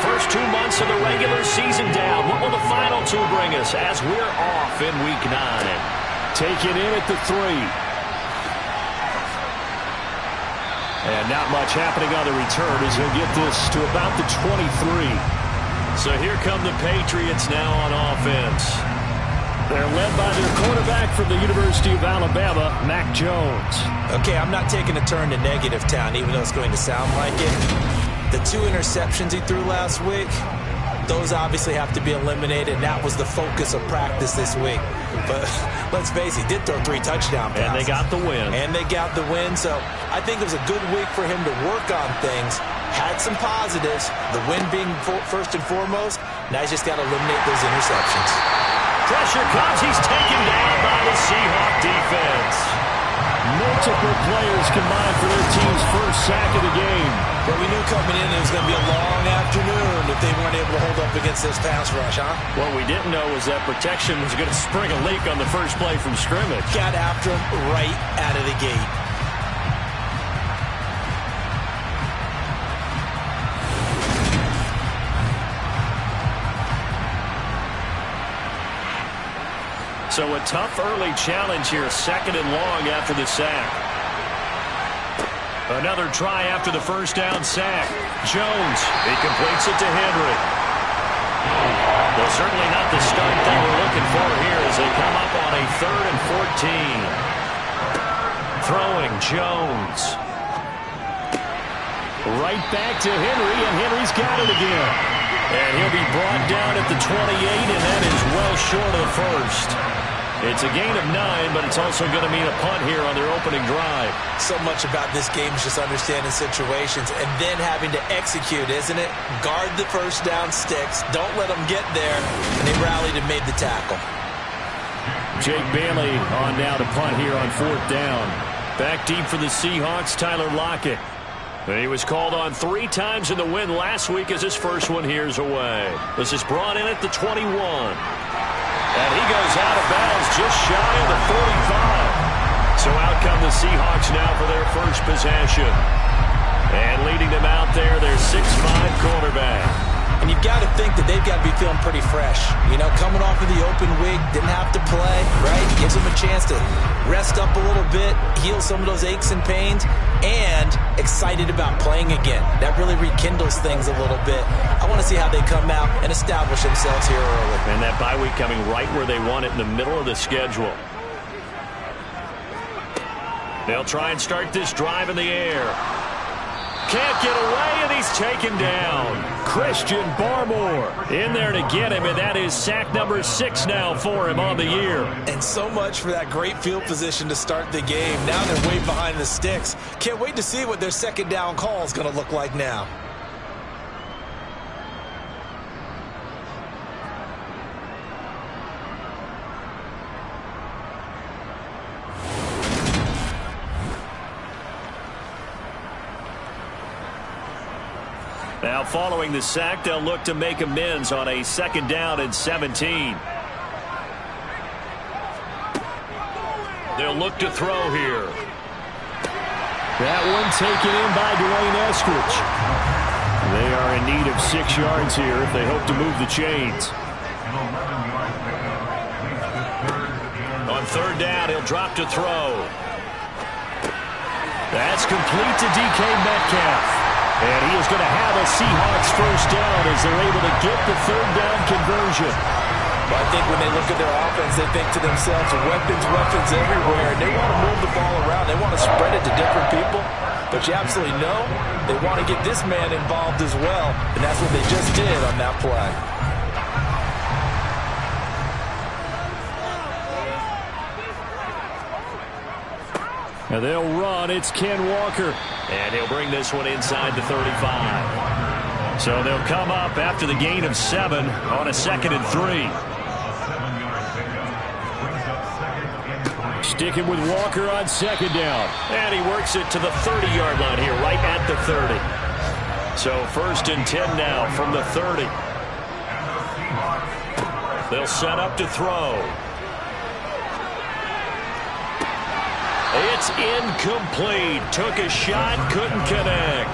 first 2 months of the regular season down. What will the final two bring us as we're off in Week 9? Taken in at the 3. And not much happening on the return as he'll get this to about the 23. So here come the Patriots now on offense. They're led by their quarterback from the University of Alabama, Mac Jones. Okay, I'm not taking a turn to negative town, even though it's going to sound like it. The 2 interceptions he threw last week, those obviously have to be eliminated, and that was the focus of practice this week. But let's face it, he did throw 3 touchdown passes. And they got the win. So I think it was a good week for him to work on things. Had some positives, the win being first and foremost. Now he's just got to eliminate those interceptions. Pressure comes. He's taken down by the Seahawk defense. Multiple players combined for their team's first sack of the game. Well, we knew coming in it was going to be a long afternoon if they weren't able to hold up against this pass rush, huh? What we didn't know was that protection was going to spring a leak on the first play from scrimmage. Got after him right out of the gate. So a tough early challenge here, 2nd and long after the sack. Another try after the first down sack. Jones, he completes it to Henry. Well, certainly not the start that we're looking for here as they come up on a 3rd and 14. Throwing Jones. Right back to Henry, and Henry's got it again. And he'll be brought down at the 28, and that is well short of the first. It's a gain of 9, but it's also going to mean a punt here on their opening drive. So much about this game is just understanding situations and then having to execute, isn't it? Guard the first down sticks. Don't let them get there. And they rallied and made the tackle. Jake Bailey on now to punt here on 4th down. Back deep for the Seahawks, Tyler Lockett. He was called on 3 times in the win last week as his first one here's away. This is brought in at the 21. And he goes out of bounds just shy of the 45. So out come the Seahawks now for their first possession. And leading them out there, their 6'5" quarterback. And you've got to think that they've got to be feeling pretty fresh. You know, coming off of the open week, didn't have to play, right? Gives them a chance to rest up a little bit, heal some of those aches and pains, and excited about playing again. That really rekindles things a little bit. I want to see how they come out and establish themselves here early. And that bye week coming right where they want it, in the middle of the schedule. They'll try and start this drive in the air. Can't get away, and he's taken down. Christian Barmore in there to get him, and that is sack number 6 now for him on the year. And so much for that great field position to start the game. Now they're way behind the sticks. Can't wait to see what their 2nd down call is going to look like now. Now following the sack, they'll look to make amends on a 2nd down and 17. They'll look to throw here. That one taken in by Dwayne Eskridge. They are in need of 6 yards here if they hope to move the chains. On 3rd down, he'll drop to throw. That's complete to DK Metcalf. And he is going to have a Seahawks first down as they're able to get the 3rd down conversion. Well, I think when they look at their offense, they think to themselves, weapons everywhere. And they want to move the ball around. They want to spread it to different people. But you absolutely know they want to get this man involved as well. And that's what they just did on that play. Now they'll run. It's Ken Walker. And he'll bring this one inside the 35. So they'll come up after the gain of 7 on a 2nd and 3. Sticking with Walker on 2nd down. And he works it to the 30-yard line here, right at the 30. So 1st and 10 now from the 30. They'll set up to throw. It's incomplete. Took a shot, couldn't connect.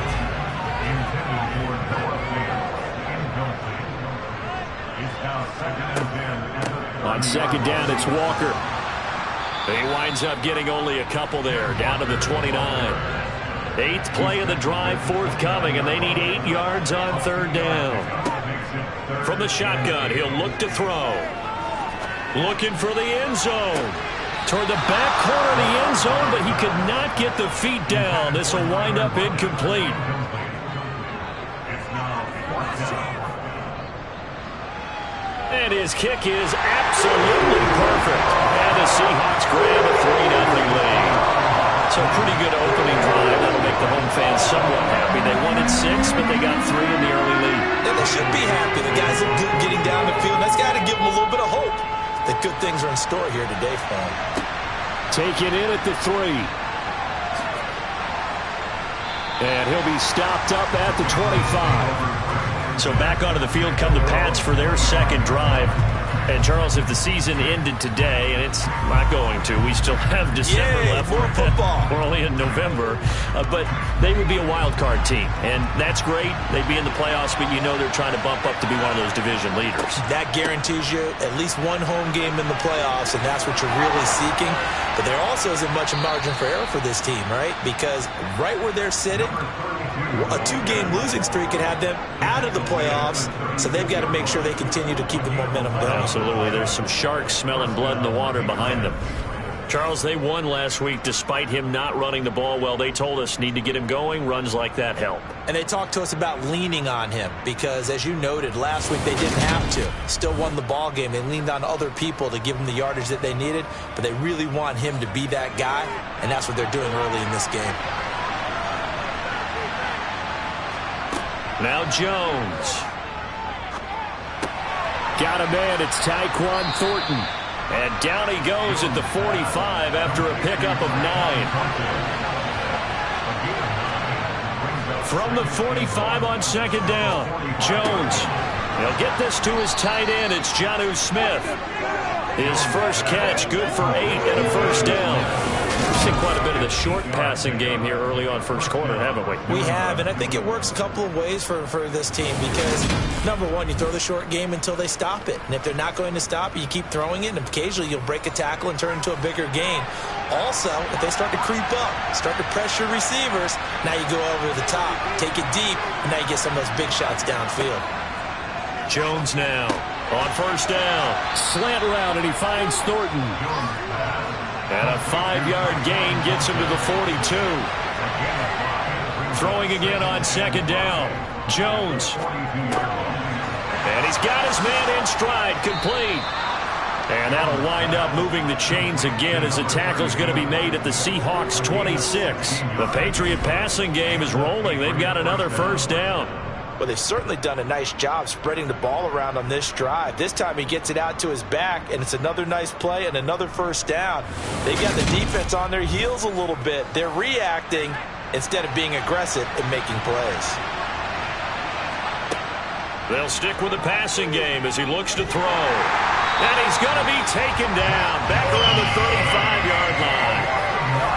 On second down, it's Walker. He winds up getting only a couple there, down to the 29. 8th play of the drive forthcoming, and they need 8 yards on third down. From the shotgun, he'll look to throw. Looking for the end zone. Toward the back corner of the end zone, but he could not get the feet down. This will wind up incomplete. And his kick is absolutely perfect. And the Seahawks grab a 3-0 lead. So a pretty good opening drive. That'll make the home fans somewhat happy. They wanted 6, but they got 3 in the early lead. And they should be happy. The guys look good getting down the field. That's got to give them a little bit of hope that good things are in store here today for them. Taken in at the 3. And he'll be stopped up at the 25. So back onto the field come the Pats for their second drive. And, Charles, if the season ended today, and it's not going to, we still have December left. More football. We're only in November. But they would be a wild card team. And that's great. They'd be in the playoffs, but you know they're trying to bump up to be one of those division leaders. That guarantees you at least one home game in the playoffs, and that's what you're really seeking. But there also isn't much margin for error for this team, right? Because right where they're sitting, a 2-game losing streak could have them out of the playoffs, so they've got to make sure they continue to keep the momentum going. Absolutely. There's some sharks smelling blood in the water behind them. Charles, they won last week despite him not running the ball well. They told us need to get him going. Runs like that help. And they talked to us about leaning on him because, as you noted, last week they didn't have to. Still won the ball game. They leaned on other people to give them the yardage that they needed, but they really want him to be that guy, and that's what they're doing early in this game. Now Jones. Got a man. It's Tyquan Thornton. And down he goes at the 45 after a pickup of 9. From the 45 on second down, Jones. He'll get this to his tight end. It's Jonnu Smith. His first catch, good for 8 and a first down. We've seen quite a bit of the short passing game here early on first quarter, haven't we? We have, and I think it works a couple of ways for this team because, number one, you throw the short game until they stop it. And if they're not going to stop it, you keep throwing it, and occasionally you'll break a tackle and turn into a bigger gain. Also, if they start to creep up, start to pressure receivers, now you go over the top, take it deep, and now you get some of those big shots downfield. Jones now on first down. Slant route, and he finds Thornton. And a 5-yard gain gets him to the 42. Throwing again on second down. Jones. And he's got his man in stride, complete. And that'll wind up moving the chains again as the tackle's going to be made at the Seahawks 26. The Patriot passing game is rolling. They've got another first down. Well, they've certainly done a nice job spreading the ball around on this drive. This time he gets it out to his back, and it's another nice play and another first down. They've got the defense on their heels a little bit. They're reacting instead of being aggressive and making plays. They'll stick with the passing game as he looks to throw. And he's going to be taken down back around the 35-yard line.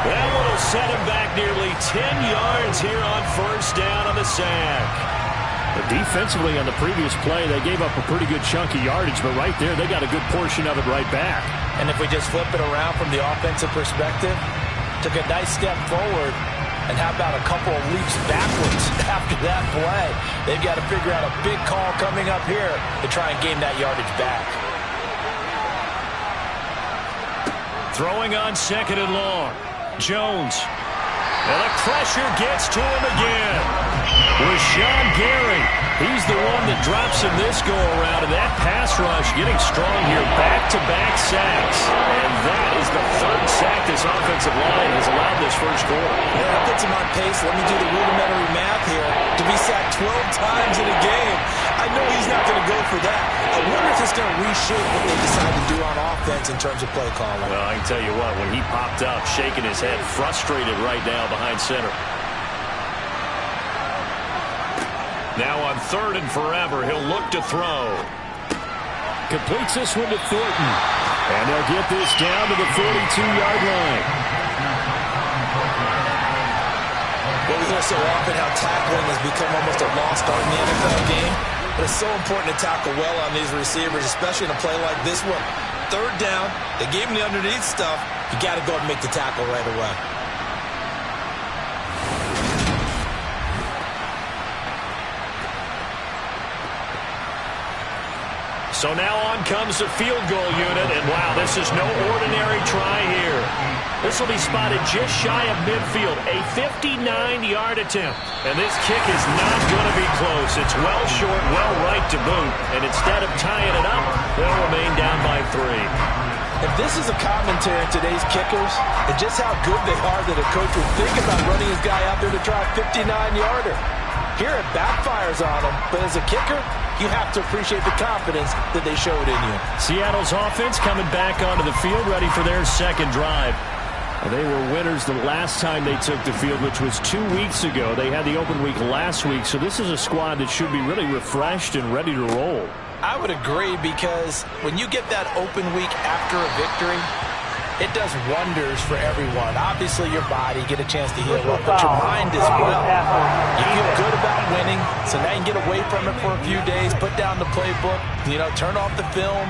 That one will set him back nearly 10 yards here on first down on the sack. Defensively on the previous play, they gave up a pretty good chunk of yardage, but right there, they got a good portion of it right back. And if we just flip it around from the offensive perspective, took a nice step forward, and how about a couple of leaps backwards after that play? They've got to figure out a big call coming up here to try and gain that yardage back. Throwing on second and long. Jones. And the pressure gets to him again. Rashawn Gary. He's the one that drops him this go-around. And that pass rush getting strong here. Back-to-back sacks. And that is the third sack this offensive line has allowed this first quarter. Yeah, that puts him on pace. Let me do the rudimentary math here. To be sacked 12 times in a game, I know he's not going to go for that. I wonder if it's going to reshape what they decide to do on offense in terms of play calling. Well, I can tell you what, when he popped up, shaking his head, frustrated right now behind center. Now on third and forever, he'll look to throw. Completes this one to Thornton. And they'll get this down to the 42-yard line. Well, we hear so often how tackling has become almost a lost art in the NFL game. But it's so important to tackle well on these receivers, especially in a play like this one. Third down, they gave him the underneath stuff. You got to go and make the tackle right away. So now on comes the field goal unit, and wow, this is no ordinary try here. This will be spotted just shy of midfield, a 59-yard attempt. And this kick is not going to be close. It's well short, well right to boot, and instead of tying it up, they'll remain down by 3. If this is a commentary on today's kickers, and just how good they are that a coach would think about running his guy out there to try a 59-yarder. Here it backfires on him, but as a kicker, you have to appreciate the confidence that they showed in you. Seattle's offense coming back onto the field, ready for their second drive. They were winners the last time they took the field, which was 2 weeks ago. They had the open week last week, so this is a squad that should be really refreshed and ready to roll. I would agree, because when you get that open week after a victory, it does wonders for everyone. Obviously, your body, get a chance to heal up, but your mind as well. You feel good about winning, so now you can get away from it for a few days, put down the playbook, turn off the film.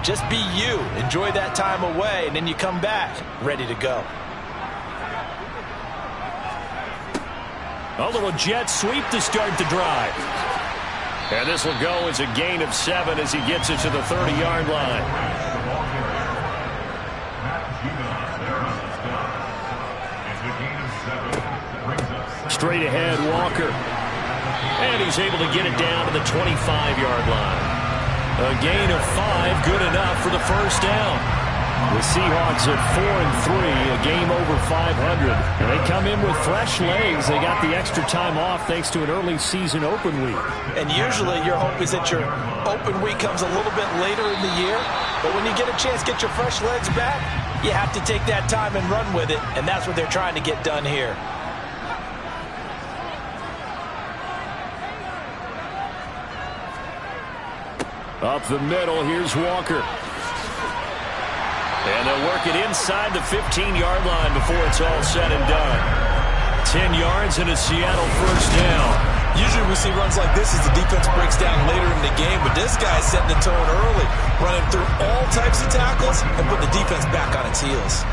Just be you. Enjoy that time away, and then you come back ready to go. A little jet sweep to start the drive. And this will go as a gain of 7 as he gets it to the 30-yard line. Straight ahead, Walker. And he's able to get it down to the 25-yard line. A gain of 5, good enough for the first down. The Seahawks at 4-3, a game over 500. And they come in with fresh legs. They got the extra time off thanks to an early season open week. And usually your hope is that your open week comes a little bit later in the year. But when you get a chance to get your fresh legs back, you have to take that time and run with it. And that's what they're trying to get done here. Up the middle, here's Walker. And they'll work it inside the 15-yard line before it's all said and done. 10 yards and a Seattle first down. Usually we see runs like this as the defense breaks down later in the game, but this guy's setting the tone early, running through all types of tackles and putting the defense back on its heels.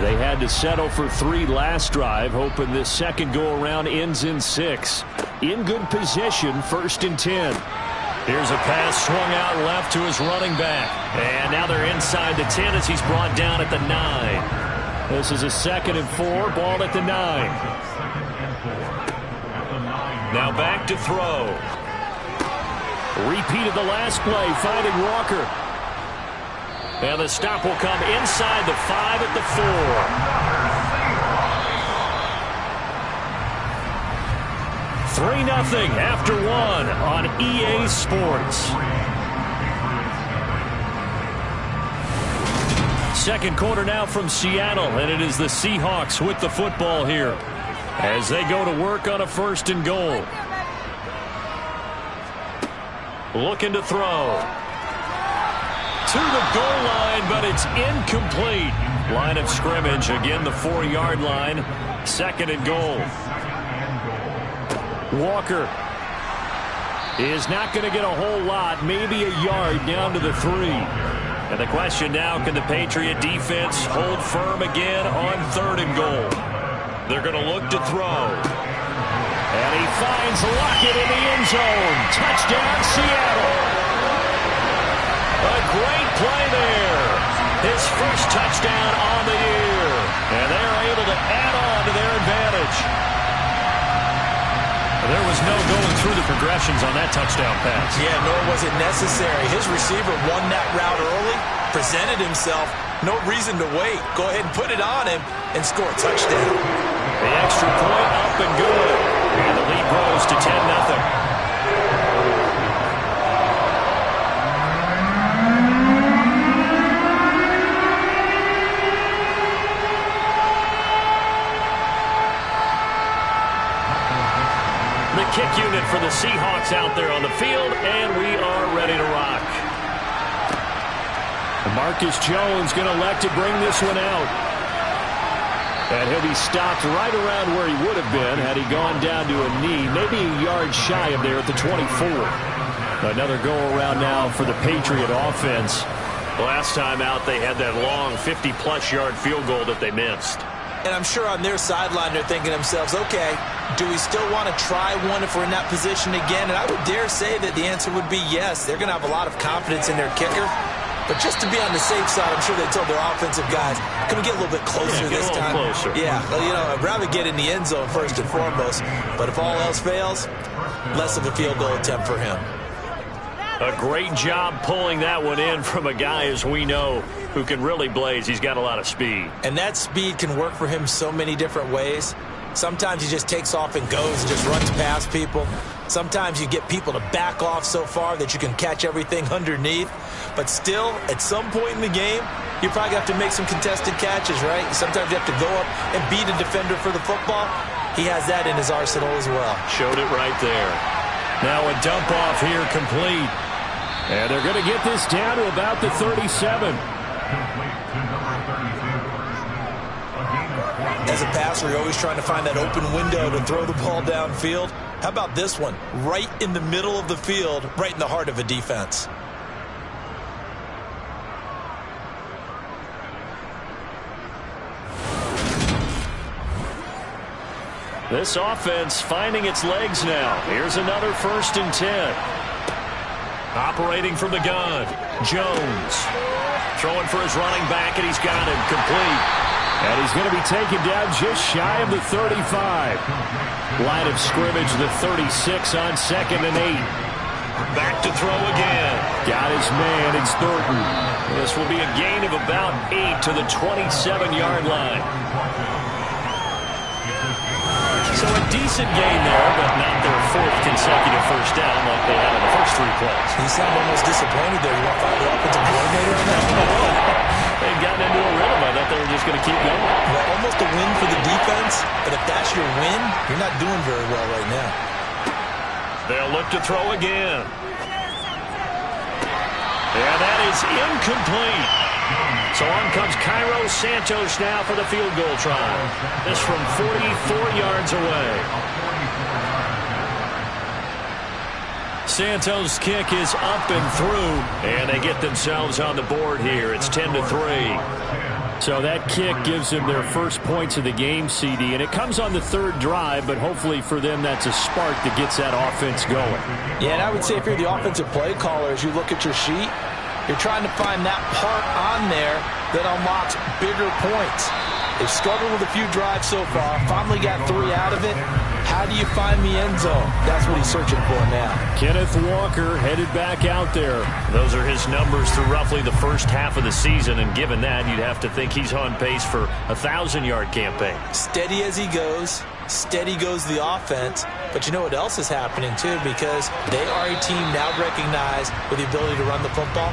They had to settle for 3 last drive, hoping this second go-around ends in 6. In good position, 1st and 10. Here's a pass swung out left to his running back. And now they're inside the 10 as he's brought down at the 9. This is a 2nd and 4, ball at the 9. Now back to throw. Repeat of the last play, finding Walker. And the stop will come inside the 5 at the 4. 3-0 after 1 on EA Sports. Second quarter now from Seattle, and it is the Seahawks with the football here as they go to work on a 1st and goal. Looking to throw. To the goal line, but it's incomplete. Line of scrimmage, again the 4-yard line. 2nd and goal. Walker is not going to get a whole lot, maybe a yard down to the 3. And the question now, can the Patriot defense hold firm again on 3rd and goal? They're going to look to throw. And he finds Lockett in the end zone. Touchdown, Seattle. A great play there. His first touchdown on the year. And they're able to add on to their advantage. There was no going through the progressions on that touchdown pass. Yeah, nor was it necessary. His receiver won that route early, presented himself. No reason to wait. Go ahead and put it on him and score a touchdown. The extra point up and good. And the lead grows to 10-0. Kick unit for the Seahawks out there on the field, and we are ready to rock. Marcus Jones going to elect to bring this one out. And he'll be stopped right around where he would have been had he gone down to a knee, maybe a yard shy of there at the 24. Another go-around now for the Patriot offense. Last time out, they had that long 50-plus yard field goal that they missed. And I'm sure on their sideline they're thinking to themselves, okay, do we still want to try one if we're in that position again? And I would dare say that the answer would be yes. They're going to have a lot of confidence in their kicker. But just to be on the safe side, I'm sure they told their offensive guys, can we get a little bit closer this time? Closer. Yeah, well, you know, I'd rather get in the end zone first and foremost. But if all else fails, less of a field goal attempt for him. A great job pulling that one in from a guy, as we know, who can really blaze. He's got a lot of speed. And that speed can work for him so many different ways. Sometimes he just takes off and goes and just runs past people. Sometimes you get people to back off so far that you can catch everything underneath. But still, at some point in the game, you probably have to make some contested catches, right? Sometimes you have to go up and beat a defender for the football. He has that in his arsenal as well. Showed it right there. Now a dump off here complete. And they're going to get this down to about the 37. As a passer, you're always trying to find that open window to throw the ball downfield. How about this one? Right in the middle of the field, right in the heart of a defense. This offense finding its legs now. Here's another 1st and 10. Operating from the gun, Jones. Throwing for his running back, and he's got him complete. And he's going to be taken down just shy of the 35. Line of scrimmage, the 36 on 2nd and 8. Back to throw again. Got his man, it's Thornton. This will be a gain of about 8 to the 27-yard line. So a decent gain there, but not their 4th consecutive first down like they had on the first 3 plays. You sound almost disappointed there. You want to fire the offensive coordinator on that? They've gotten into a rhythm. I thought they were just going to keep going. Well, almost a win for the defense, but if that's your win, you're not doing very well right now. They'll look to throw again. And that is incomplete. So on comes Cairo Santos now for the field goal try. This from 44 yards away. Santos' kick is up and through, and they get themselves on the board here. It's 10-3. So that kick gives them their first points of the game, CD, and it comes on the 3rd drive, but hopefully for them that's a spark that gets that offense going. Yeah, and I would say if you're the offensive play caller, as you look at your sheet, you're trying to find that part on there that unlocks bigger points. They've struggled with a few drives so far, finally got 3 out of it. How do you find the end zone? That's what he's searching for now. Kenneth Walker headed back out there. Those are his numbers through roughly the first half of the season, and given that, you'd have to think he's on pace for a 1,000-yard campaign. Steady as he goes. Steady goes the offense. But you know what else is happening, too, because they are a team now recognized with the ability to run the football.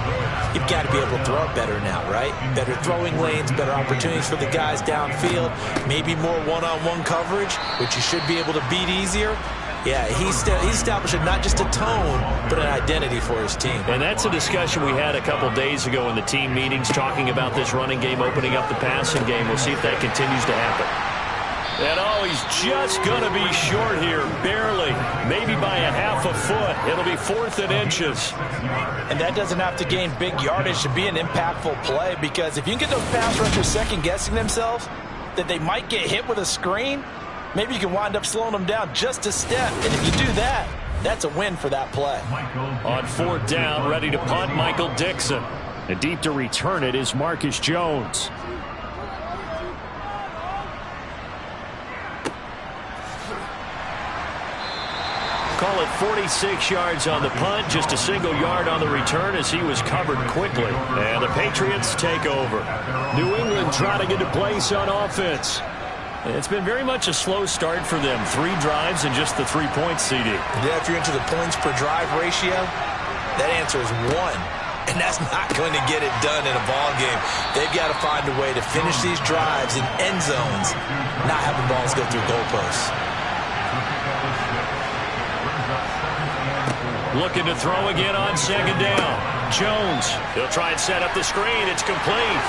You've got to be able to throw it better now, right? Better throwing lanes, better opportunities for the guys downfield, maybe more one-on-one coverage, which you should be able to beat easier. Yeah, he's establishing not just a tone, but an identity for his team. And that's a discussion we had a couple days ago in the team meetings, talking about this running game opening up the passing game. We'll see if that continues to happen. And oh, he's just going to be short here, barely, maybe by a half a foot. It'll be 4th and inches. And that doesn't have to gain big yardage to be an impactful play, because if you can get those pass rushers second-guessing themselves that they might get hit with a screen, maybe you can wind up slowing them down just a step. And if you do that, that's a win for that play. On 4th down, ready to punt, Michael Dixon. And deep to return it is Marcus Jones. Call it 46 yards on the punt, just a single yard on the return as he was covered quickly. And the Patriots take over. New England trying to get a place on offense. It's been very much a slow start for them. 3 drives and just the 3 points, CD. Yeah, if you're into the points per drive ratio, that answer is 1. And that's not going to get it done in a ball game. They've got to find a way to finish these drives in end zones, not having balls go through goalposts. Looking to throw again on 2nd down. Jones, he'll try and set up the screen. It's complete.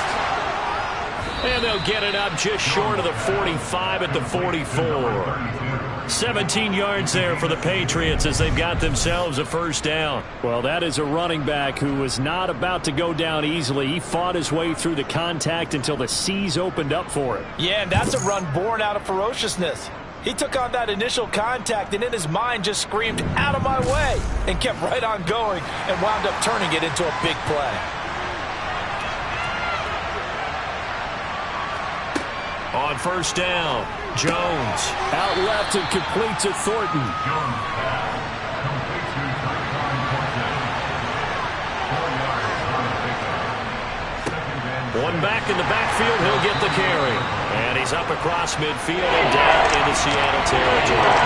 And they'll get it up just short of the 45 at the 44. 17 yards there for the Patriots as they've got themselves a first down. Well, that is a running back who was not about to go down easily. He fought his way through the contact until the seas opened up for him. Yeah, and that's a run born out of ferociousness. He took on that initial contact and in his mind just screamed, "Out of my way," and kept right on going and wound up turning it into a big play. On first down, Jones. Out left and complete to Thornton. One back in the backfield, he'll get the carry. And he's up across midfield and down into Seattle territory.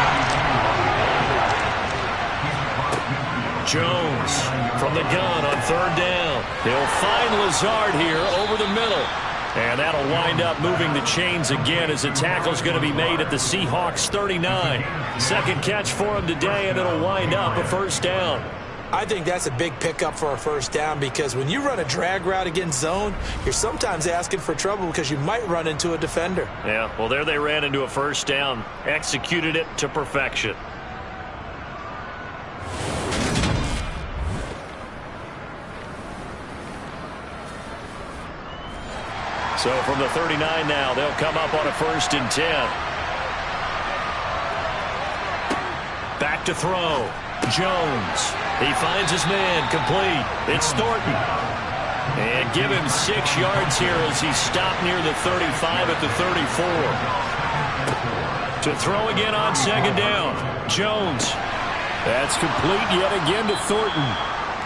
Jones from the gun on third down. He'll find Lazard here over the middle. And that'll wind up moving the chains again as the tackle's going to be made at the Seahawks 39. Second catch for him today, and it'll wind up a first down. I think that's a big pickup for a first down because when you run a drag route against zone, you're sometimes asking for trouble because you might run into a defender. Yeah, well, there they ran into a first down, executed it to perfection. So from the 39 now, they'll come up on a 1st and 10. Back to throw. Jones. He finds his man complete. It's Thornton. And give him 6 yards here as he stopped near the 35 at the 34. To throw again on second down. Jones. That's complete yet again to Thornton.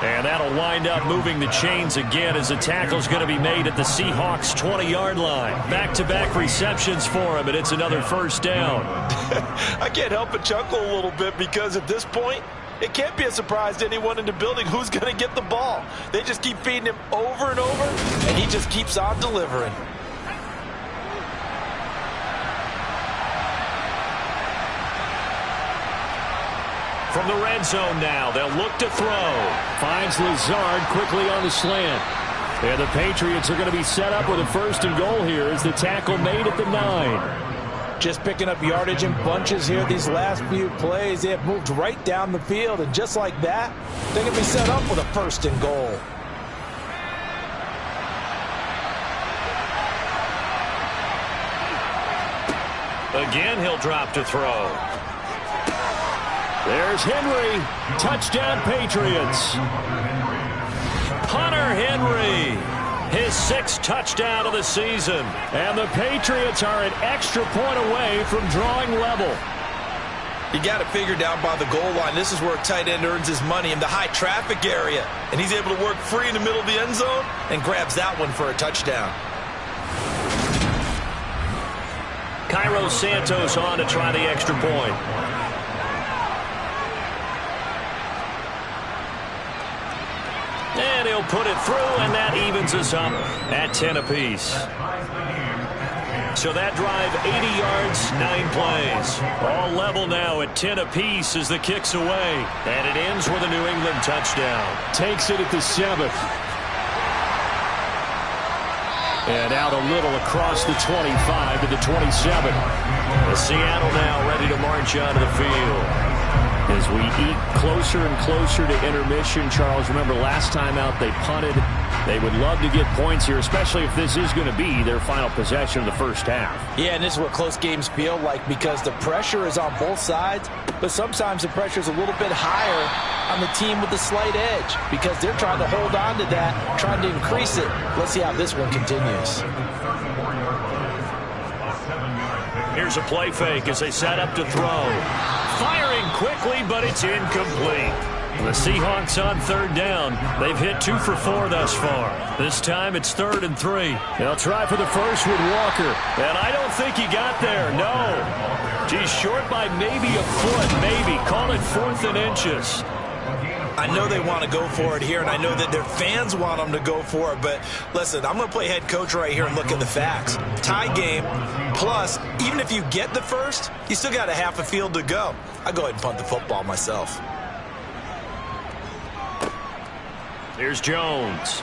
And that'll wind up moving the chains again as the tackle's going to be made at the Seahawks 20-yard line. Back-to-back receptions for him, and it's another first down. I can't help but chuckle a little bit because at this point, it can't be a surprise to anyone in the building who's going to get the ball. They just keep feeding him over and over, and he just keeps on delivering. From the red zone now, they'll look to throw. Finds Lazard quickly on the slant. And the Patriots are going to be set up with a 1st and goal here as the tackle made at the 9. Just picking up yardage in bunches here these last few plays. They have moved right down the field, and just like that, they're going to be set up with a 1st and goal. Again, he'll drop to throw. There's Henry. Touchdown, Patriots. Hunter Henry. His 6th touchdown of the season. And the Patriots are an extra point away from drawing level. You got it figured out by the goal line. This is where a tight end earns his money in the high traffic area. And he's able to work free in the middle of the end zone and grabs that one for a touchdown. Cairo Santos on to try the extra point. And he'll put it through, and that evens us up at 10 apiece. So that drive, 80 yards, 9 plays. All level now at 10 apiece as the kick's away. And it ends with a New England touchdown. Takes it at the 7th. And out a little across the 25 to the 27. Seattle now ready to march onto the field. As we eat closer and closer to intermission, Charles, remember last time out they punted. They would love to get points here, especially if this is going to be their final possession of the first half. Yeah, and this is what close games feel like because the pressure is on both sides, but sometimes the pressure is a little bit higher on the team with the slight edge because they're trying to hold on to that, trying to increase it. Let's see how this one continues. Here's a play fake as they set up to throw. Firing quickly, but it's incomplete. The Seahawks on third down. They've hit 2 for 4 thus far. This time it's 3rd and 3. They'll try for the first with Walker. And I don't think he got there, no. He's short by maybe a foot, maybe. Call it 4th and inches. I know they want to go for it here, and I know that their fans want them to go for it, but listen, I'm going to play head coach right here and look at the facts. Tie game, plus, even if you get the first, you still got a half a field to go. I'll go ahead and punt the football myself. Here's Jones.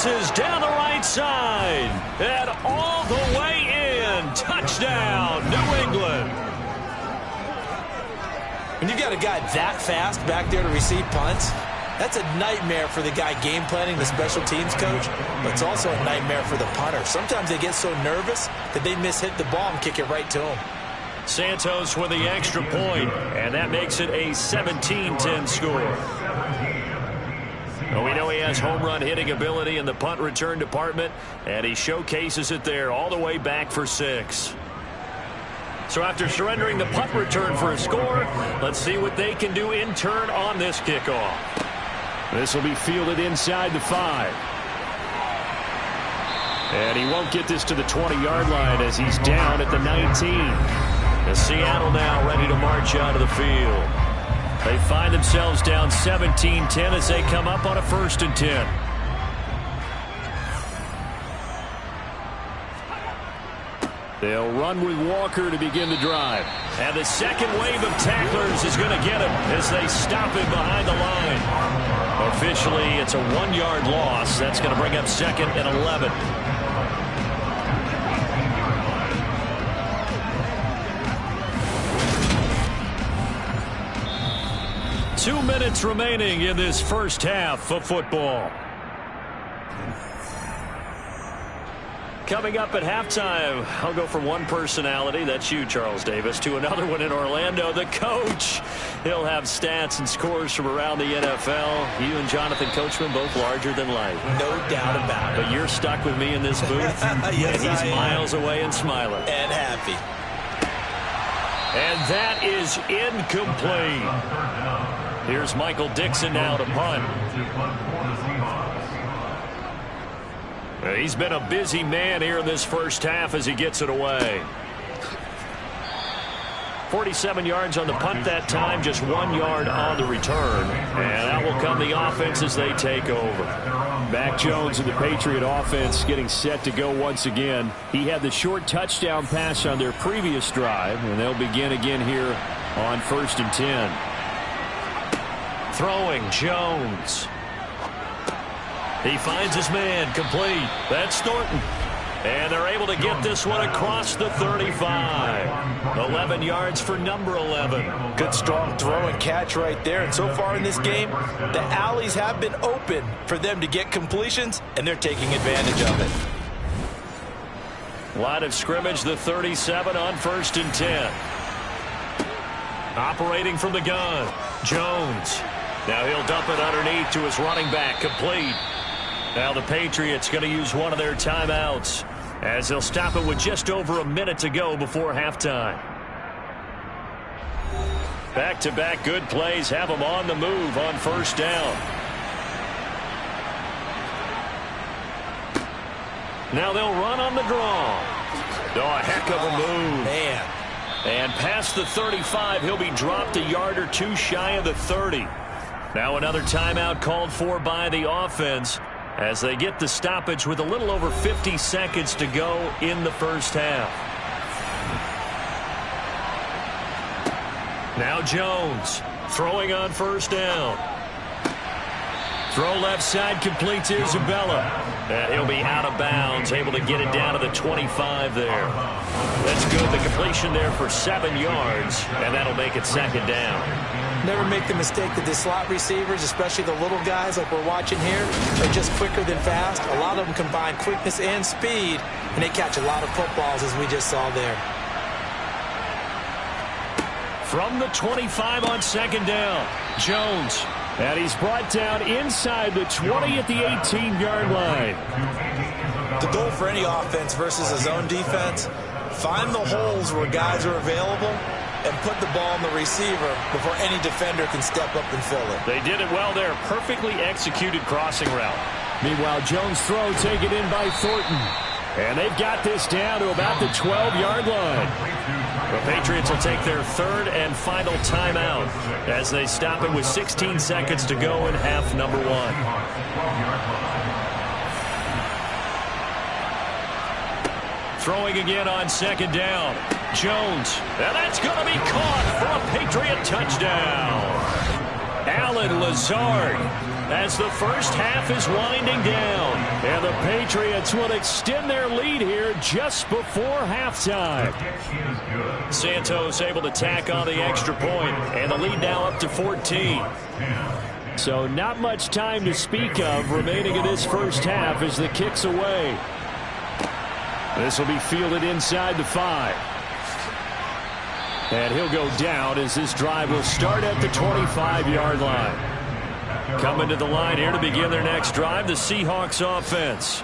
Races down the right side. And all the way in. Touchdown, New England. When you've got a guy that fast back there to receive punts, that's a nightmare for the guy game planning, the special teams coach, but it's also a nightmare for the punter. Sometimes they get so nervous that they mishit the ball and kick it right to him. Santos with the extra point, and that makes it a 17-10 score. Well, we know he has home run hitting ability in the punt return department, and he showcases it there all the way back for 6. So after surrendering the punt return for a score, let's see what they can do in turn on this kickoff. This will be fielded inside the 5. And he won't get this to the 20-yard line as he's down at the 19. And Seattle now ready to march out of the field. They find themselves down 17-10 as they come up on a 1st and 10. They'll run with Walker to begin the drive. And the second wave of tacklers is going to get him as they stop him behind the line. Officially, it's a 1-yard loss. That's going to bring up 2nd and 11. Two minutes remaining in this first half of football. Coming up at halftime, I'll go from one personality, that's you, Charles Davis, to another one in Orlando, the coach. He'll have stats and scores from around the NFL. You and Jonathan Coachman both larger than life. No doubt about it. But you're stuck with me in this booth. Yes, and he's I miles away and smiling. And happy. And that is incomplete. Here's Michael Dixon now to punt. He's been a busy man here in this first half as he gets it away. 47 yards on the punt that time, just 1 yard on the return. And out will come the offense as they take over. Mac Jones and the Patriot offense getting set to go once again. He had the short touchdown pass on their previous drive, and they'll begin again here on 1st and 10. Throwing, Jones. He finds his man, complete. That's Thornton. And they're able to get this one across the 35. 11 yards for number 11. Good strong throw and catch right there. And so far in this game, the alleys have been open for them to get completions, and they're taking advantage of it. Line of scrimmage, the 37 on 1st and 10. Operating from the gun, Jones. Now he'll dump it underneath to his running back, complete. Now the Patriots going to use one of their timeouts as they'll stop it with just over a minute to go before halftime. Back-to-back good plays have them on the move on 1st down. Now they'll run on the draw. Oh, a heck of a move. Man. And past the 35, he'll be dropped a yard or two shy of the 30. Now another timeout called for by the offense as they get the stoppage with a little over 50 seconds to go in the first half. Now Jones throwing on 1st down. Throw left side, complete to Isabella. And he'll be out of bounds, able to get it down to the 25 there. That's good. The completion there for 7 yards, and that'll make it 2nd down. Never make the mistake that the slot receivers, especially the little guys like we're watching here, are just quicker than fast. A lot of them combine quickness and speed, and they catch a lot of footballs, as we just saw there. From the 25 on 2nd down, Jones. And he's brought down inside the 20 at the 18-yard line. The goal for any offense versus a zone defense, find the holes where guys are available and put the ball on the receiver before any defender can step up and fill it. They did it well there. Perfectly executed crossing route. Meanwhile, Jones' throw taken in by Thornton. And they've got this down to about the 12-yard line. The Patriots will take their 3rd and final timeout as they stop it with 16 seconds to go in half number 1. Throwing again on 2nd down. Jones. And that's going to be caught for a Patriot touchdown. Allen Lazard as the first half is winding down. And the Patriots will extend their lead here just before halftime. Santos able to tack on the extra point, and the lead now up to 14. So not much time to speak of remaining in this first half as the kick's away. This will be fielded inside the 5. And he'll go down as this drive will start at the 25-yard line. Coming to the line here to begin their next drive, the Seahawks offense.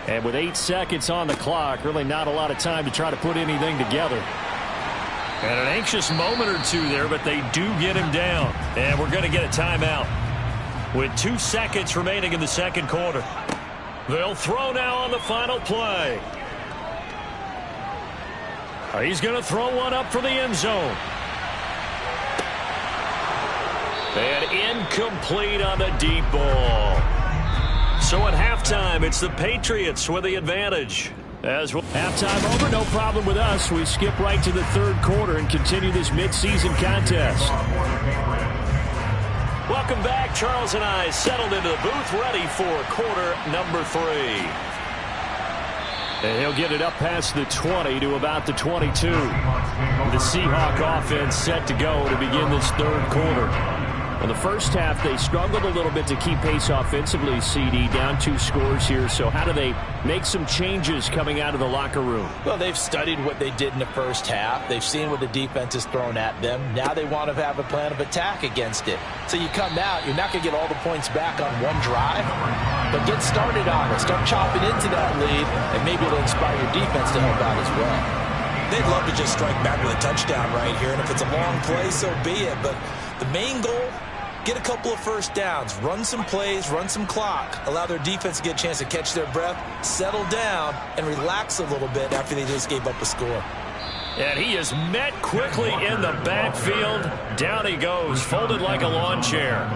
And with 8 seconds on the clock, really not a lot of time to try to put anything together. And an anxious moment or two there, but they do get him down. And we're going to get a timeout with 2 seconds remaining in the second quarter. They'll throw now on the final play. He's going to throw one up for the end zone. And incomplete on the deep ball. So at halftime, it's the Patriots with the advantage. As well. Halftime over, no problem with us. We skip right to the third quarter and continue this midseason contest. Welcome back. Charles and I settled into the booth, ready for quarter number 3. And he'll get it up past the 20 to about the 22. The Seahawk offense set to go to begin this third quarter. In the first half, they struggled a little bit to keep pace offensively, CD, down 2 scores here. So how do they make some changes coming out of the locker room? Well, they've studied what they did in the first half. They've seen what the defense has thrown at them. Now they want to have a plan of attack against it. So you come out, you're not going to get all the points back on one drive, but get started on it. Start chopping into that lead, and maybe it'll inspire your defense to help out as well. They'd love to just strike back with a touchdown right here, and if it's a long play, so be it. But the main goal, get a couple of first downs, run some plays, run some clock, allow their defense to get a chance to catch their breath, settle down, and relax a little bit after they just gave up a score. And he is met quickly in the backfield. Down he goes, folded like a lawn chair.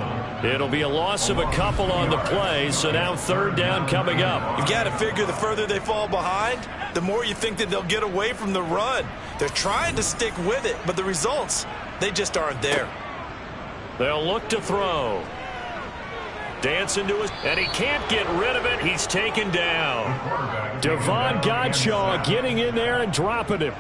It'll be a loss of a couple on the play, so now third down coming up. You've got to figure the further they fall behind, the more you think that they'll get away from the run. They're trying to stick with it, but the results, they just aren't there. They'll look to throw. Dancing to his, and he can't get rid of it. He's taken down. Devon Godshaw getting in there and dropping him.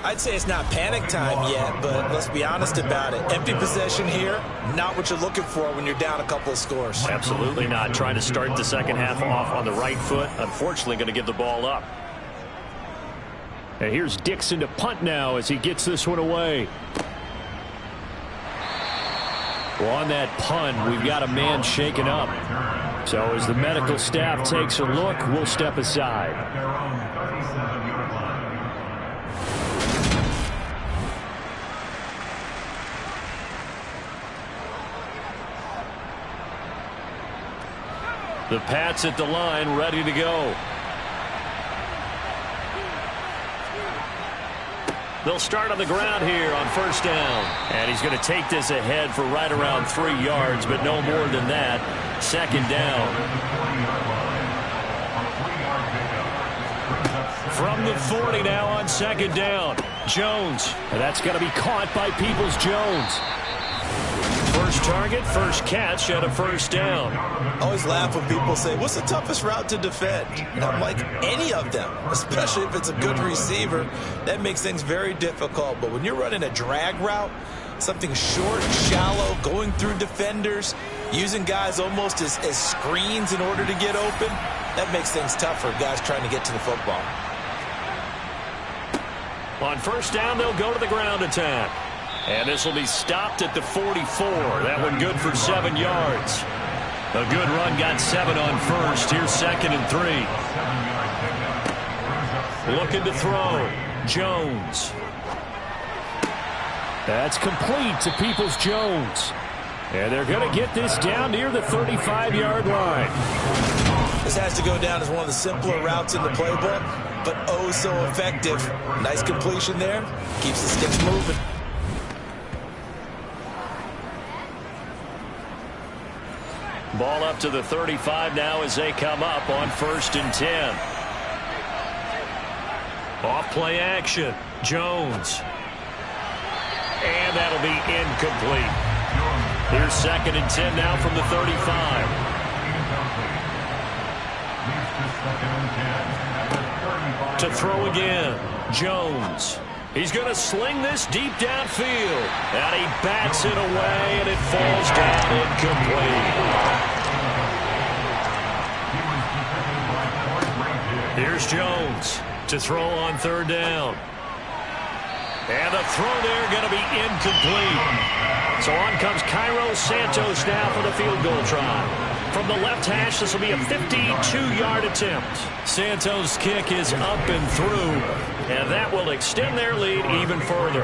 I'd say it's not panic time yet, but let's be honest about it. Empty possession here, not what you're looking for when you're down a couple of scores. Absolutely not. Trying to start the second half off on the right foot. Unfortunately, going to give the ball up. And here's Dixon to punt now as he gets this one away. Well, on that punt, we've got a man shaken up. So as the medical staff takes a look, we'll step aside. The Pats at the line, ready to go. They'll start on the ground here on first down. And he's going to take this ahead for right around 3 yards, but no more than that. Second down. From the 40 now on second down. Jones. And that's going to be caught by Peoples-Jones. First target, first catch, and a first down. I always laugh when people say, what's the toughest route to defend? And I'm like, any of them, especially if it's a good receiver. That makes things very difficult. But when you're running a drag route, something short, shallow, going through defenders, using guys almost as screens in order to get open, that makes things tough for guys trying to get to the football. On first down, they'll go to the ground attack. And this will be stopped at the 44. That one good for 7 yards. A good run, got 7 on first. Here's second and 3. Looking to throw. Jones. That's complete to Peoples-Jones. And they're going to get this down near the 35-yard line. This has to go down as one of the simpler routes in the playbook, but oh so effective. Nice completion there. Keeps the sticks moving. Ball up to the 35 now as they come up on first and 10. Off play action. Jones. And that'll be incomplete. Here's 2nd and 10 now from the 35. To throw again, Jones. He's going to sling this deep downfield. And he bats it away, and it falls down incomplete. Here's Jones to throw on 3rd down. And the throw there going to be incomplete. So on comes Cairo Santos now for the field goal try. From the left hash, this will be a 52-yard attempt. Santos' kick is up and through, and that will extend their lead even further.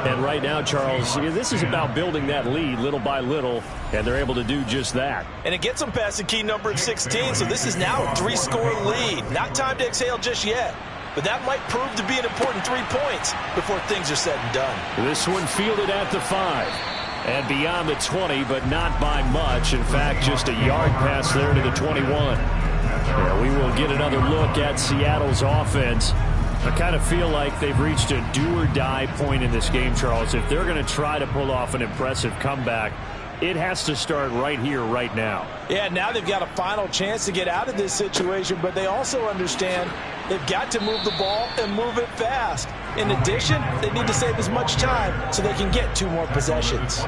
And right now, Charles, this is about building that lead little by little, and they're able to do just that. And it gets them past the key number of 16, so this is now a 3-score lead. Not time to exhale just yet, but that might prove to be an important 3 points before things are said and done. This one fielded at the 5. And beyond the 20, but not by much. In fact, just a yard pass there to the 21. Yeah, we will get another look at Seattle's offense. I kind of feel like they've reached a do-or-die point in this game, Charles. If they're going to try to pull off an impressive comeback, it has to start right here, right now. Yeah, now they've got a final chance to get out of this situation, but they also understand they've got to move the ball and move it fast. In addition, they need to save as much time so they can get 2 more possessions.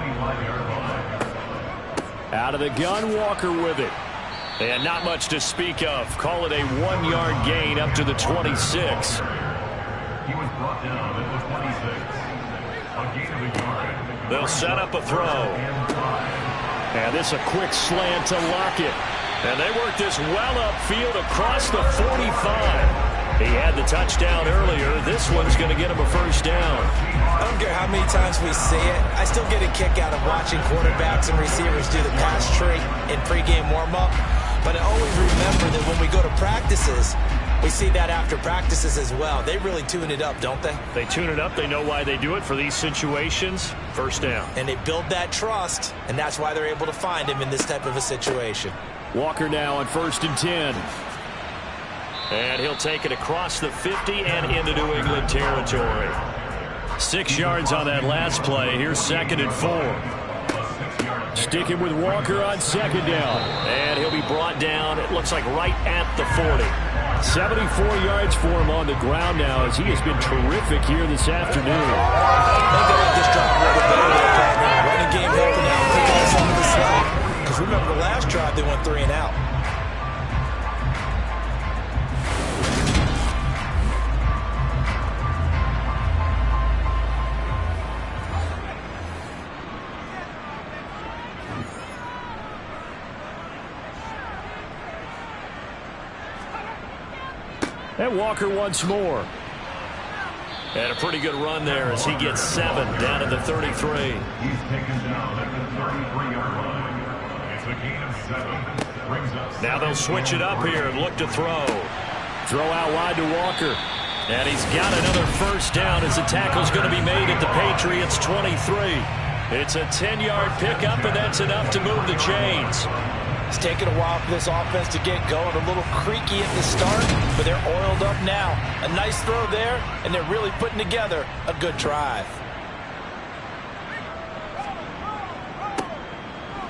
Out of the gun, Walker with it. And not much to speak of. Call it a 1-yard gain up to the 26. He was brought down at the 26. A gain of a yard. They'll set up a throw. And this a quick slant to Lockett. And they work this well upfield across the 45. He had the touchdown earlier. This one's going to get him a 1st down. I don't care how many times we see it. I still get a kick out of watching quarterbacks and receivers do the pass tree in pregame warm-up. But I always remember that when we go to practices, we see that after practices as well. They really tune it up, don't they? They tune it up. They know why they do it for these situations. 1st down. And they build that trust, and that's why they're able to find him in this type of a situation. Walker now on 1st and 10. And he'll take it across the 50 and into New England territory. 6 yards on that last play. Here's 2nd and 4. Sticking with Walker on 2nd down. And he'll be brought down, it looks like, right at the 40. 74 yards for him on the ground now, as he has been terrific here this afternoon. I think they like this drive a little better there, partner. Running game helping out, picking up some of the slack. Because remember the last drive, they went 3 and out. And Walker once more. And a pretty good run there as he gets 7 down to the 33. He's taken down at the 33-yard line. It's a gain of 7. Brings up now they'll switch it up here and look to throw. Throw out wide to Walker. And he's got another 1st down as the tackle's going to be made at the Patriots 23. It's a 10-yard pickup, and that's enough to move the chains. It's taken a while for this offense to get going. A little creaky at the start, but they're oiled up now. A nice throw there, and they're really putting together a good drive.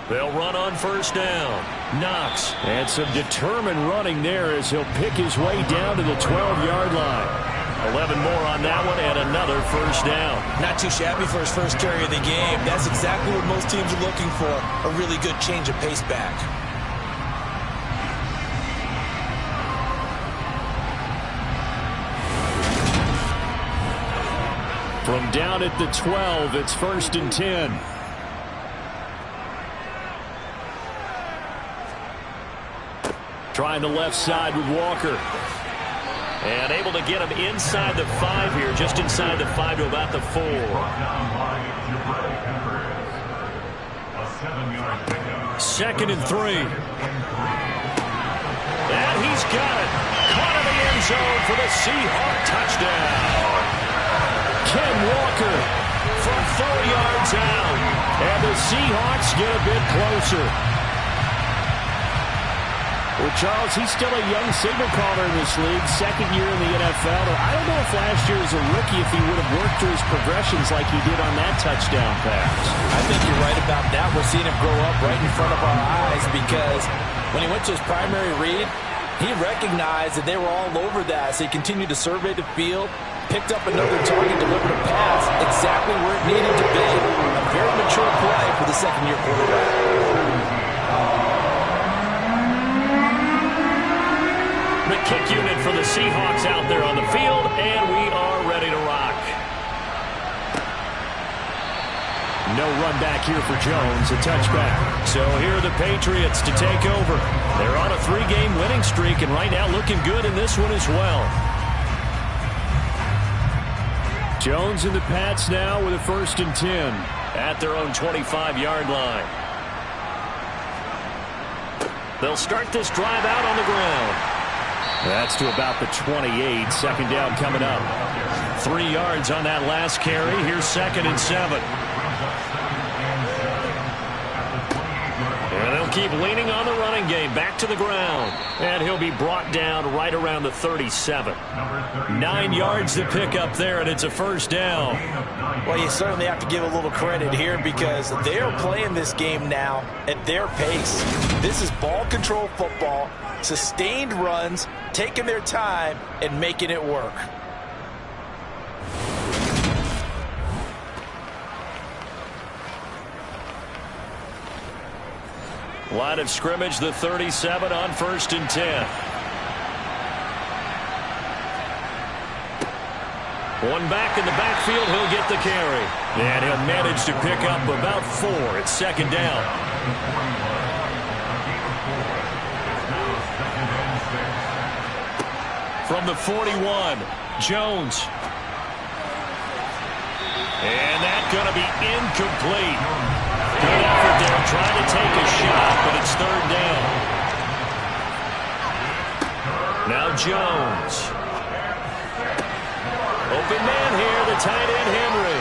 They'll run on 1st down. Knox. And some determined running there as he'll pick his way down to the 12-yard line. 11 more on that one and another 1st down. Not too shabby for his first carry of the game. That's exactly what most teams are looking for, a really good change of pace back. From down at the 12, it's 1st and 10. Trying the left side with Walker. And able to get him inside the 5 here, just inside the 5 to about the 4. Second and 3. And he's got it. Caught in the end zone for the Seahawks touchdown. Ken Walker from 4 yards out. And the Seahawks get a bit closer. Well, Charles, he's still a young signal caller in this league, 2nd year in the NFL. I don't know if last year as a rookie if he would have worked through his progressions like he did on that touchdown pass. I think you're right about that? We're seeing him grow up right in front of our eyes, because when he went to his primary read, he recognized that they were all over that, so he continued to survey the field, picked up another target, delivered a pass exactly where it needed to be. A very mature play for the second-year quarterback. The kick unit for the Seahawks out there on the field, and we are ready to rock. No run back here for Jones, a touchback. So here are the Patriots to take over. They're on a 3-game winning streak, and right now looking good in this one as well. Jones and the Pats now with a 1st and 10. At their own 25-yard line. They'll start this drive out on the ground. That's to about the 28. 2nd down coming up. 3 yards on that last carry. Here's 2nd and 7. And they'll keep leaning on the running game. Back to the ground. And he'll be brought down right around the 37. 9 yards to pick up there, and it's a 1st down. Well, you certainly have to give a little credit here, because they're playing this game now at their pace. This is ball control football, sustained runs, taking their time, and making it work. Line of scrimmage, the 37 on 1st and 10. One back in the backfield, he'll get the carry. And he'll manage to pick up about 4. It's 2nd down. From the 41, Jones. And that's going to be incomplete. Good effort there, trying to take a shot, but it's 3rd down. Now Jones. Open man here, the tight end Henry.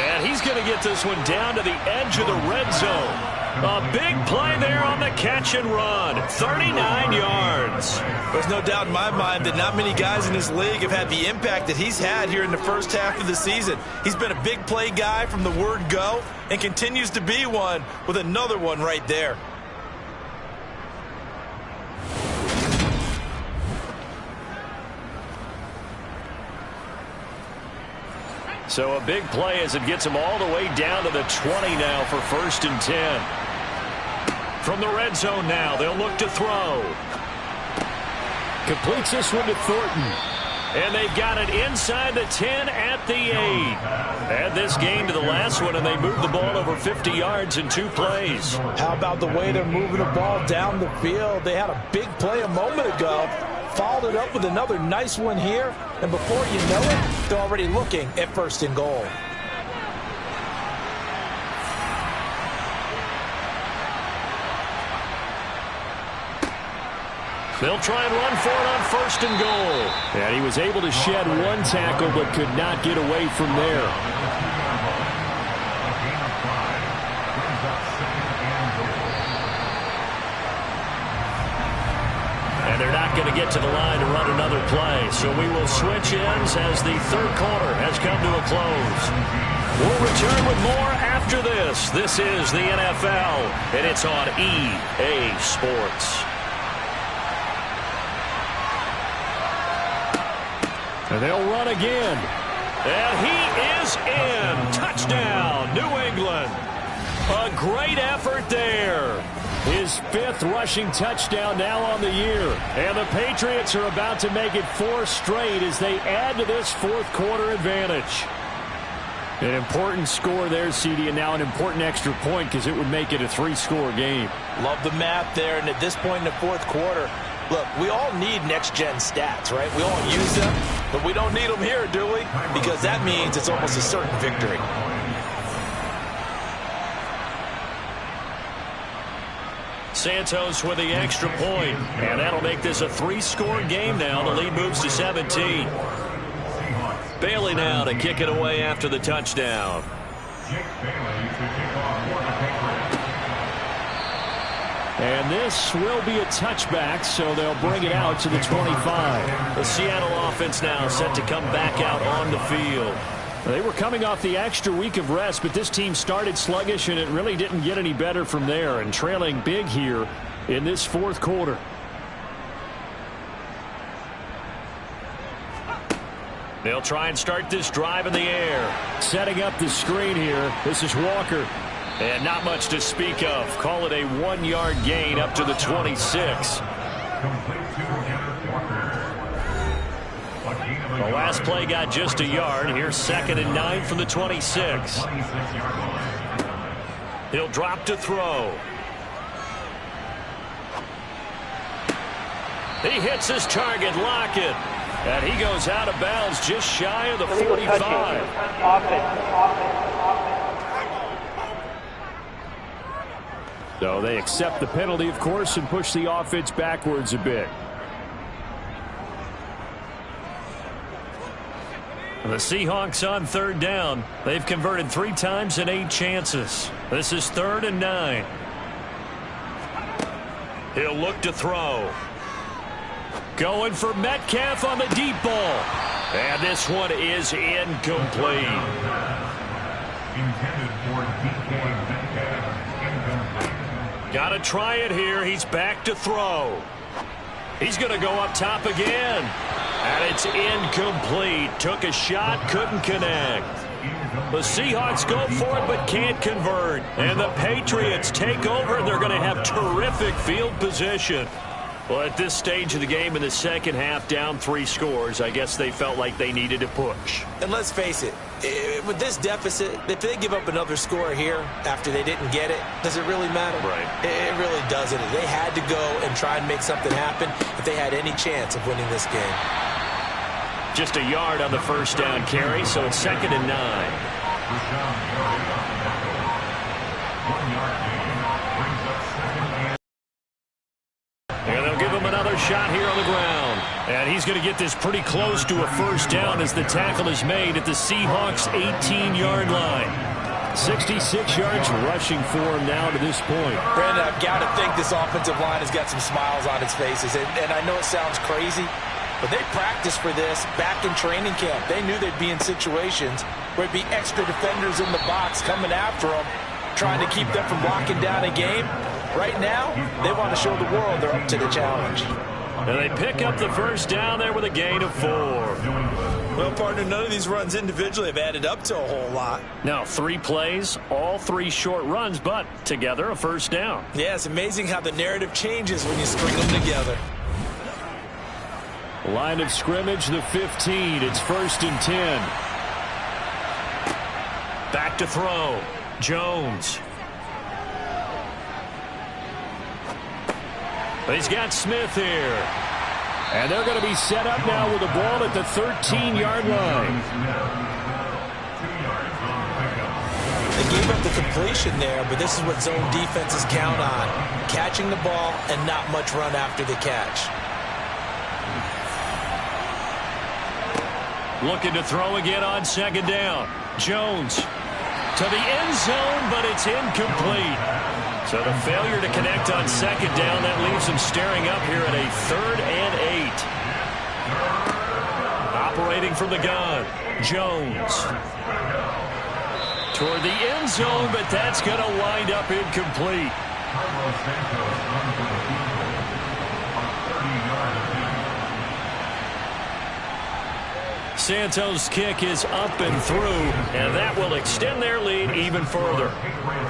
And he's going to get this one down to the edge of the red zone. A big play there on the catch and run. 39 yards. There's no doubt in my mind that not many guys in this league have had the impact that he's had here in the first half of the season. He's been a big play guy from the word go, and continues to be one with another one right there. So a big play as it gets him all the way down to the 20 now for 1st and 10. From the red zone now, they'll look to throw. Completes this one to Thornton. And they've got it inside the 10 at the 8. Add this game to the last one, and they moved the ball over 50 yards in 2 plays. How about the way they're moving the ball down the field? They had a big play a moment ago, followed it up with another nice one here, and before you know it, they're already looking at 1st and goal. They'll try and run for it on 1st and goal. And he was able to shed 1 tackle, but could not get away from there. And they're not going to get to the line to run another play. So we will switch ends as the 3rd quarter has come to a close. We'll return with more after this. This is the NFL, and it's on EA Sports. And they'll run again. And he is in. Touchdown, New England. A great effort there. His 5th rushing touchdown now on the year. And the Patriots are about to make it 4 straight as they add to this 4th quarter advantage. An important score there, CD, and now an important extra point, because it would make it a 3-score game. Love the math there, and at this point in the 4th quarter, look, we all need next-gen stats, right? We all use them, but we don't need them here, do we? Because that means it's almost a certain victory. Santos with the extra point, and that'll make this a 3-score game now. The lead moves to 17. Bailey now to kick it away after the touchdown. And this will be a touchback, so they'll bring it out to the 25. The Seattle offense now set to come back out on the field. They were coming off the extra week of rest, but this team started sluggish, and it really didn't get any better from there, and trailing big here in this fourth quarter. They'll try and start this drive in the air. Setting up the screen here. This is Walker. And not much to speak of. Call it a 1-yard gain up to the 26. The last play got just a yard. Here's 2nd and 9 from the 26. He'll drop to throw. He hits his target, Lockett. And he goes out of bounds just shy of the 45. So they accept the penalty, of course, and push the offense backwards a bit. The Seahawks on 3rd down. They've converted 3 times in 8 chances. This is 3rd and 9. He'll look to throw. Going for Metcalf on the deep ball. And this one is incomplete. Intended for DK Metcalf. Got to try it here. He's back to throw. He's going to go up top again. And it's incomplete. Took a shot, couldn't connect. The Seahawks go for it but can't convert. And the Patriots take over. They're going to have terrific field position. Well, at this stage of the game in the second half, down 3 scores, I guess they felt like they needed to push. And let's face it, with this deficit, if they give up another score here after they didn't get it, does it really matter? Right. It really doesn't. They had to go and try and make something happen if they had any chance of winning this game. Just a yard on the first down carry, so it's 2nd and 9. And they'll give him another shot here on the ground. And he's going to get this pretty close to a first down as the tackle is made at the Seahawks' 18-yard line. 66 yards rushing for him now to this point. Brandon, I've got to think this offensive line has got some smiles on its faces. And I know it sounds crazy, but they practiced for this back in training camp. They knew they'd be in situations where it'd be extra defenders in the box coming after them, trying to keep them from locking down a game. Right now, they want to show the world they're up to the challenge. And they pick up the first down there with a gain of 4. Well, partner, none of these runs individually have added up to a whole lot. Now, 3 plays, all 3 short runs, but together a first down. Yeah, it's amazing how the narrative changes when you string them together. Line of scrimmage, the 15. It's 1st and 10. Back to throw. Jones. He's got Smith here. And they're going to be set up now with the ball at the 13-yard line. They gave up the completion there, but this is what zone defenses count on. Catching the ball and not much run after the catch. Looking to throw again on 2nd down. Jones to the end zone, but it's incomplete. So the failure to connect on 2nd down, that leaves them staring up here at a 3rd and 8. Operating from the gun, Jones. Toward the end zone, but that's going to wind up incomplete. Santos' kick is up and through, and that will extend their lead even further.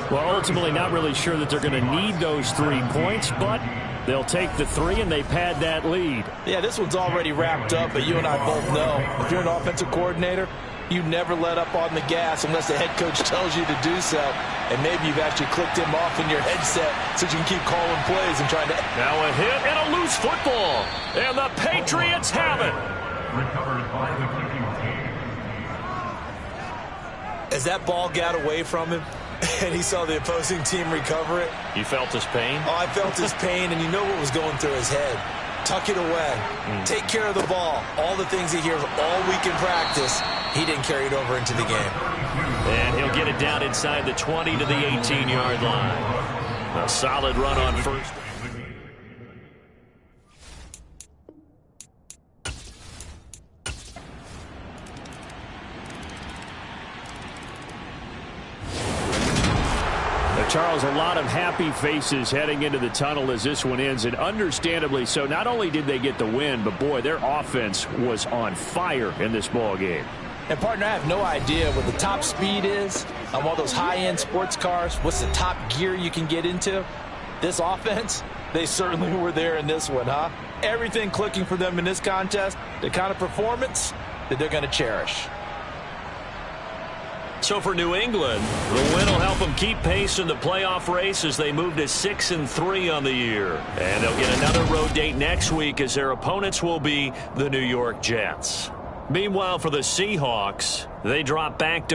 Well, ultimately not really sure that they're going to need those 3 points, but they'll take the 3 and they pad that lead. Yeah, this one's already wrapped up, but you and I both know if you're an offensive coordinator, you never let up on the gas unless the head coach tells you to do so. And maybe you've actually clicked him off in your headset so you can keep calling plays and trying to... Now a hit and a loose football, and the Patriots have it. Recovered by the kicking team. As that ball got away from him and he saw the opposing team recover it. You felt his pain? Oh, I felt his pain, and you know what was going through his head. Tuck it away. Take care of the ball. All the things he hears all week in practice, he didn't carry it over into the game. And he'll get it down inside the 20 to the 18-yard line. A solid run on first. Charles, a lot of happy faces heading into the tunnel as this one ends, and understandably so. Not only did they get the win, but boy, their offense was on fire in this ball game. And, partner, I have no idea what the top speed is on one of those high-end sports cars. What's the top gear you can get into? This offense, they certainly were there in this one, huh? Everything clicking for them in this contest, the kind of performance that they're going to cherish. So for New England, the win will help them keep pace in the playoff race as they move to 6-3 on the year. And they'll get another road date next week as their opponents will be the New York Jets. Meanwhile, for the Seahawks, they drop back to